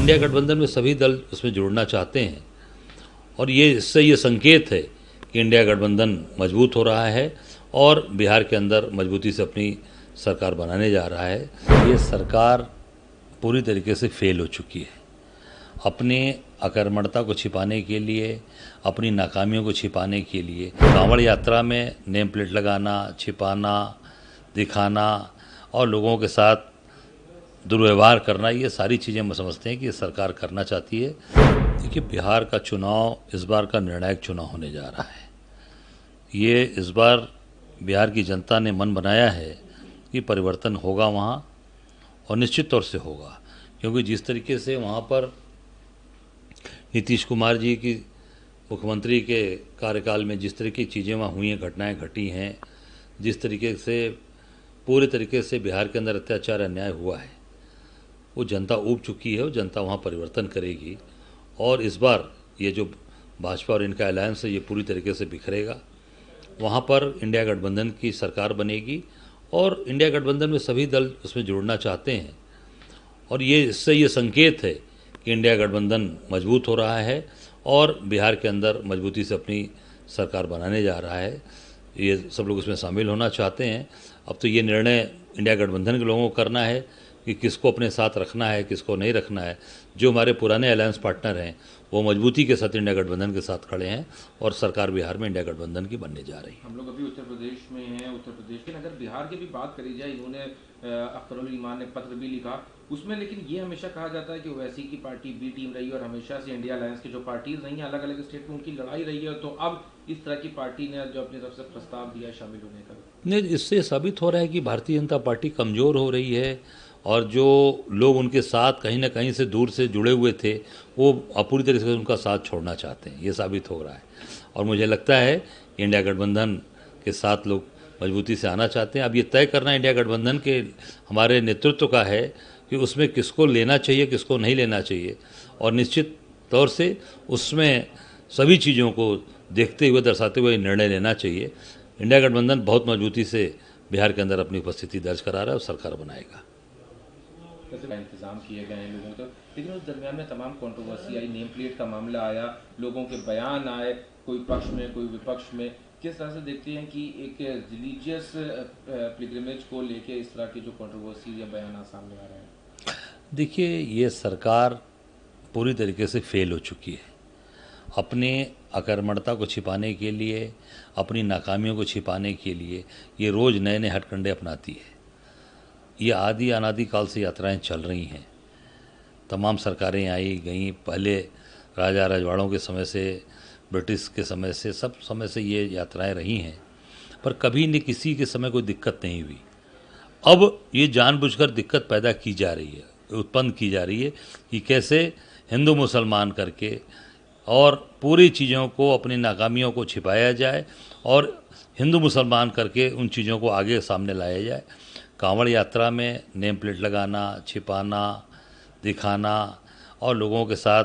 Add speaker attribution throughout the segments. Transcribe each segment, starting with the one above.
Speaker 1: India गठबंधन में सभी दल उसमें जुड़ना चाहते हैं और इससे ये संकेत है कि इंडिया गठबंधन मजबूत हो रहा है और बिहार के अंदर मजबूती से अपनी सरकार बनाने जा रहा है। ये सरकार पूरी तरीके से फेल हो चुकी है। अपने अकर्मणता को छिपाने के लिए, अपनी नाकामियों को छिपाने के लिए कांवड़ यात्रा में नेम प्लेट लगाना, छिपाना, दिखाना और लोगों के साथ दुर्व्यवहार करना, ये सारी चीज़ें हम समझते हैं कि ये सरकार करना चाहती है। देखिए, बिहार का चुनाव इस बार का निर्णायक चुनाव होने जा रहा है। ये इस बार बिहार की जनता ने मन बनाया है कि परिवर्तन होगा वहाँ, और निश्चित तौर से होगा, क्योंकि जिस तरीके से वहाँ पर नीतीश कुमार जी की मुख्यमंत्री के कार्यकाल में जिस तरह की चीज़ें वहाँ हुई हैं, घटनाएं घटी हैं, जिस तरीके से पूरे तरीके से बिहार के अंदर अत्याचार अन्याय हुआ है, वो जनता ऊब चुकी है। वो जनता वहाँ परिवर्तन करेगी और इस बार ये जो भाजपा और इनका अलायंस है ये पूरी तरीके से बिखरेगा। वहाँ पर इंडिया गठबंधन की सरकार बनेगी और इंडिया गठबंधन में सभी दल उसमें जुड़ना चाहते हैं और इससे ये संकेत है कि इंडिया गठबंधन मजबूत हो रहा है और बिहार के अंदर मजबूती से अपनी सरकार बनाने जा रहा है। ये सब लोग इसमें शामिल होना चाहते हैं। अब तो ये निर्णय इंडिया गठबंधन के लोगों को करना है कि किसको अपने साथ रखना है, किसको नहीं रखना है। जो हमारे पुराने अलायंस पार्टनर हैं वो मजबूती के साथ इंडिया गठबंधन के साथ खड़े हैं और सरकार बिहार में इंडिया गठबंधन की बनने जा रही है।
Speaker 2: हम लोग अभी उत्तर प्रदेश में हैं, उत्तर प्रदेश के अगर बिहार की भी बात करी जाए, इन्होंने अख्तरुल ईमान ने पत्र भी लिखा उसमें, लेकिन ये हमेशा कहा जाता है कि ओवैसी की पार्टी बी टीम रही है और हमेशा से इंडिया अलायंस की जो पार्टीज रही हैं अलग अलग स्टेट में उनकी लड़ाई रही है, तो अब इस तरह की पार्टी ने जो अपनी तरफ से प्रस्ताव दिया शामिल होने का,
Speaker 1: नहीं, इससे साबित हो रहा है कि भारतीय जनता पार्टी कमज़ोर हो रही है और जो लोग उनके साथ कहीं ना कहीं से दूर से जुड़े हुए थे वो पूरी तरीके से उनका साथ छोड़ना चाहते हैं। ये साबित हो रहा है और मुझे लगता है कि इंडिया गठबंधन के साथ लोग मजबूती से आना चाहते हैं। अब ये तय करना इंडिया गठबंधन के हमारे नेतृत्व का है कि उसमें किसको लेना चाहिए, किसको नहीं लेना चाहिए, और निश्चित तौर से उसमें सभी चीज़ों को देखते हुए, दर्शाते हुए निर्णय लेना चाहिए। इंडिया गठबंधन बहुत मजबूती से बिहार के अंदर अपनी उपस्थिति दर्ज करा रहा है और सरकार बनाएगा।
Speaker 2: इंतजाम किए गए हैं लोगों को, लेकिन उस दरमियान में तमाम कंट्रोवर्सी आई, नेम प्लेट का मामला आया, लोगों के बयान आए, कोई पक्ष में कोई विपक्ष में। किस तरह से देखते हैं कि एक रिलीजियस पिलग्रिमेज को लेके इस तरह की जो कंट्रोवर्सी या बयान सामने आ रहे हैं?
Speaker 1: देखिए, ये सरकार पूरी तरीके से फेल हो चुकी है। अपने अकर्मणता को छिपाने के लिए, अपनी नाकामियों को छिपाने के लिए ये रोज़ नए नए हथकंडे अपनाती है। ये आदि अनादि काल से यात्राएं चल रही हैं। तमाम सरकारें आई गई, पहले राजा रजवाड़ों के समय से, ब्रिटिश के समय से, सब समय से ये यात्राएं रही हैं, पर कभी न किसी के समय कोई दिक्कत नहीं हुई। अब ये जानबूझकर दिक्कत पैदा की जा रही है, उत्पन्न की जा रही है कि कैसे हिंदू मुसलमान करके और पूरी चीज़ों को, अपनी नाकामियों को छिपाया जाए और हिंदू मुसलमान करके उन चीज़ों को आगे सामने लाया जाए। कांवड़ यात्रा में नेम प्लेट लगाना, छिपाना, दिखाना और लोगों के साथ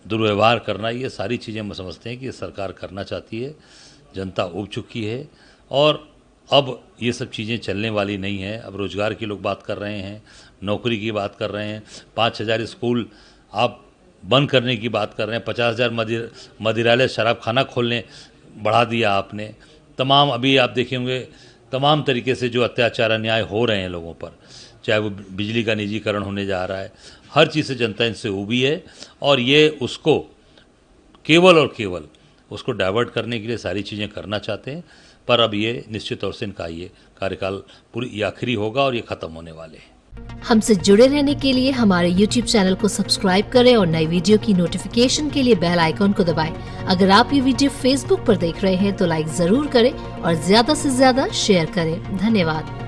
Speaker 1: दुर्व्यवहार करना, ये सारी चीज़ें हम समझते हैं कि ये सरकार करना चाहती है। जनता ऊब चुकी है और अब ये सब चीज़ें चलने वाली नहीं है। अब रोज़गार की लोग बात कर रहे हैं, नौकरी की बात कर रहे हैं, 5000 स्कूल आप बंद करने की बात कर रहे हैं, 50,000 मदिरालय शराब खाना खोलने बढ़ा दिया आपने। तमाम अभी आप देखे होंगे तमाम तरीके से जो अत्याचार अन्याय हो रहे हैं लोगों पर, चाहे वो बिजली का निजीकरण होने जा रहा है, हर चीज़ से जनता इनसे ऊबी है और ये उसको केवल और केवल उसको डाइवर्ट करने के लिए सारी चीज़ें करना चाहते हैं। पर अब ये निश्चित तौर से इनका ये कार्यकाल पूरी आखिरी होगा और ये ख़त्म होने वाले हैं।
Speaker 3: हमसे जुड़े रहने के लिए हमारे YouTube चैनल को सब्सक्राइब करें और नई वीडियो की नोटिफिकेशन के लिए बेल आइकॉन को दबाएं। अगर आप ये वीडियो Facebook पर देख रहे हैं तो लाइक जरूर करें और ज्यादा से ज्यादा शेयर करें। धन्यवाद।